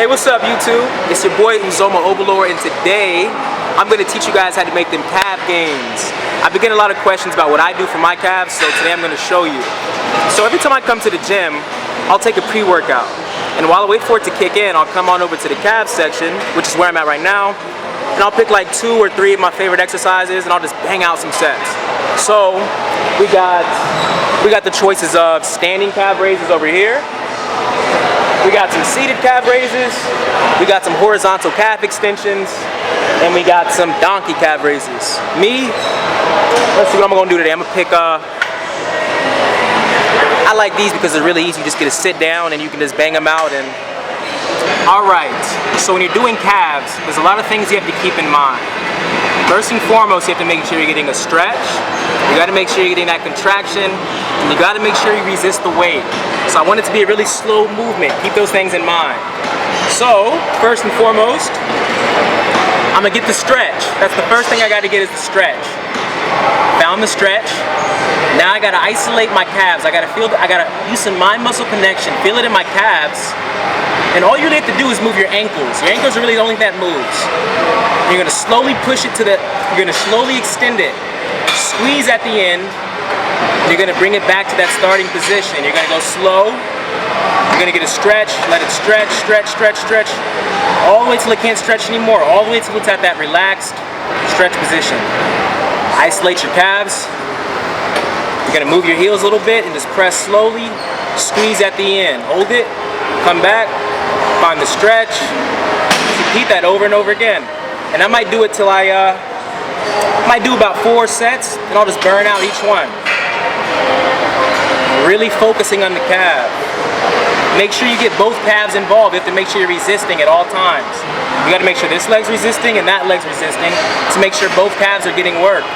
Hey, what's up YouTube? It's your boy Uzoma Obalor, and today I'm going to teach you guys how to make them calf gains. I've been getting a lot of questions about what I do for my calves, so today I'm going to show you. So every time I come to the gym, I'll take a pre-workout, and while I wait for it to kick in, I'll come on over to the calves section, which is where I'm at right now, and I'll pick like 2 or 3 of my favorite exercises, and I'll just bang out some sets. So we got the choices of standing calf raises over here. We got some seated calf raises, we got some horizontal calf extensions, and we got some donkey calf raises. Let's see what I'm gonna do today. I'm gonna pick, I like these because they're really easy. You just get to sit down and you can just bang them out. And alright, so when you're doing calves, there's a lot of things you have to keep in mind. First and foremost, you have to make sure you're getting a stretch, you gotta make sure you're getting that contraction, and you gotta make sure you resist the weight. So I want it to be a really slow movement. Keep those things in mind. So, first and foremost, I'm gonna get the stretch. That's the first thing I gotta get is the stretch. Found the stretch. Now I gotta isolate my calves. I gotta use some mind muscle connection, feel it in my calves. And all you really have to do is move your ankles. Your ankles are really the only thing that moves. You're gonna slowly push it you're gonna slowly extend it. Squeeze at the end. You're gonna bring it back to that starting position. You're gonna go slow. You're gonna get a stretch, let it stretch, stretch, stretch, stretch. All the way till it can't stretch anymore. All the way till it's at that relaxed stretch position. Isolate your calves. You're gonna move your heels a little bit and just press slowly. Squeeze at the end. Hold it, come back, find the stretch. Repeat that over and over again. And I might do it till I might do about 4 sets, and I'll just burn out each one. Really focusing on the calf. Make sure you get both calves involved. You have to make sure you're resisting at all times. You gotta make sure this leg's resisting and that leg's resisting to make sure both calves are getting work.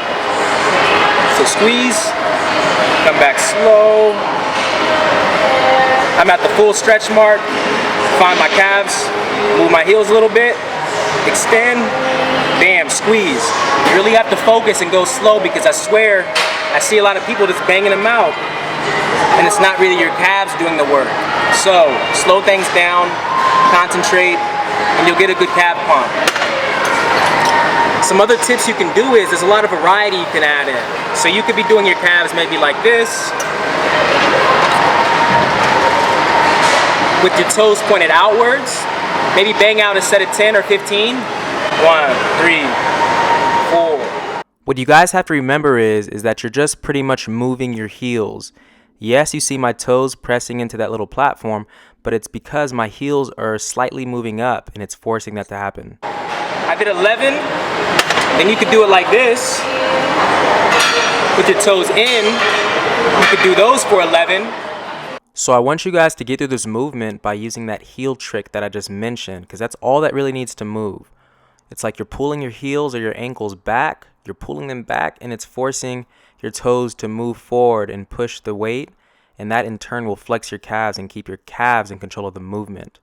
So squeeze, come back slow. I'm at the full stretch mark. Find my calves, move my heels a little bit, extend, bam, squeeze. You really have to focus and go slow because I swear, I see a lot of people just banging them out and it's not really your calves doing the work. So, slow things down, concentrate, and you'll get a good calf pump. Some other tips you can do is, there's a lot of variety you can add in. So you could be doing your calves maybe like this, with your toes pointed outwards. Maybe bang out a set of 10 or 15. 1, 3, 4. What you guys have to remember is that you're just pretty much moving your heels. Yes, you see my toes pressing into that little platform, but it's because my heels are slightly moving up and it's forcing that to happen. I did 11, then you could do it like this, with your toes in. You could do those for 11. So I want you guys to get through this movement by using that heel trick that I just mentioned, because that's all that really needs to move. It's like you're pulling your heels or your ankles back, you're pulling them back, and it's forcing your toes to move forward and push the weight, and that in turn will flex your calves and keep your calves in control of the movement.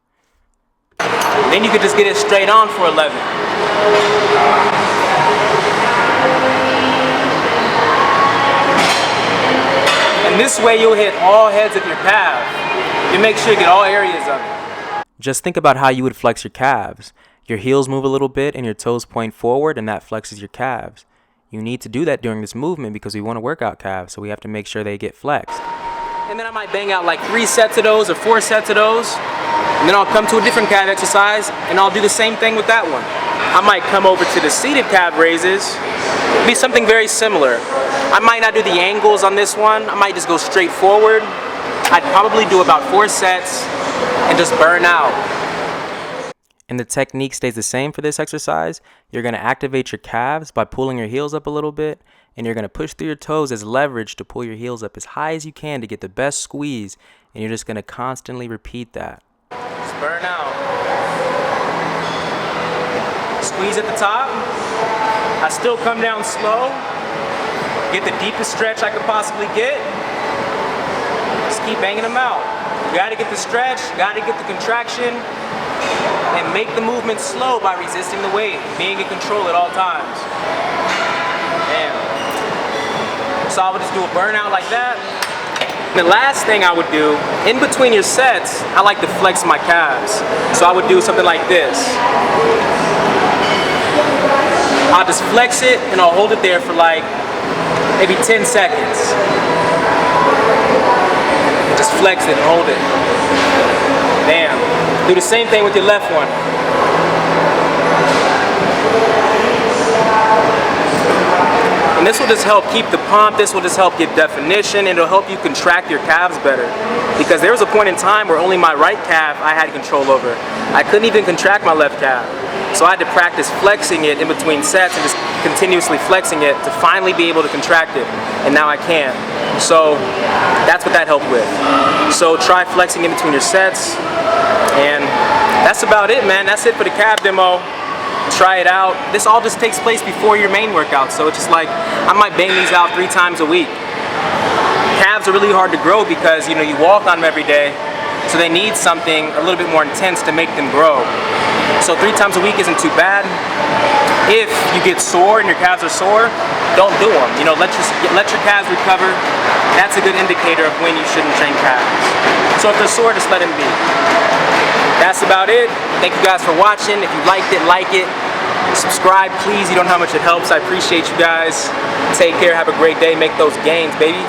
Then you could just get it straight on for 11. And this way you'll hit all heads of your calf. You make sure you get all areas of it. Just think about how you would flex your calves. Your heels move a little bit and your toes point forward, and that flexes your calves. You need to do that during this movement because we want to work out calves, so we have to make sure they get flexed. And then I might bang out like 3 sets of those or 4 sets of those. And then I'll come to a different calf exercise and I'll do the same thing with that one. I might come over to the seated calf raises. It'll be something very similar. I might not do the angles on this one. I might just go straight forward. I'd probably do about 4 sets and just burn out. And the technique stays the same for this exercise. You're going to activate your calves by pulling your heels up a little bit, and you're going to push through your toes as leverage to pull your heels up as high as you can to get the best squeeze, and you're just going to constantly repeat that. Just burn out. Squeeze at the top. I still come down slow. Get the deepest stretch I could possibly get. Just keep banging them out. You gotta get the stretch, you gotta get the contraction, and make the movement slow by resisting the weight, being in control at all times. Damn. So I would just do a burnout like that. The last thing I would do, in between your sets, I like to flex my calves. So I would do something like this. I'll just flex it and I'll hold it there for like maybe 10 seconds. Just flex it and hold it. Bam. Do the same thing with your left one. And this will just help keep the pump, this will just help give definition, and it'll help you contract your calves better. Because there was a point in time where only my right calf I had control over. I couldn't even contract my left calf. So I had to practice flexing it in between sets and just continuously flexing it to finally be able to contract it. And now I can. So that's what that helped with. So try flexing in between your sets. And that's about it, man. That's it for the calf demo. Try it out. This all just takes place before your main workout, so it's just like I might bang these out 3 times a week. Calves are really hard to grow because you walk on them every day, so they need something a little bit more intense to make them grow. So 3 times a week isn't too bad. If you get sore and your calves are sore, don't do them. Let your calves recover. That's a good indicator of when you shouldn't train calves. So if they're sore, just let them be. That's about it. Thank you guys for watching. If you liked it, like it. Subscribe, please. You don't know how much it helps. I appreciate you guys. Take care. Have a great day. Make those gains, baby.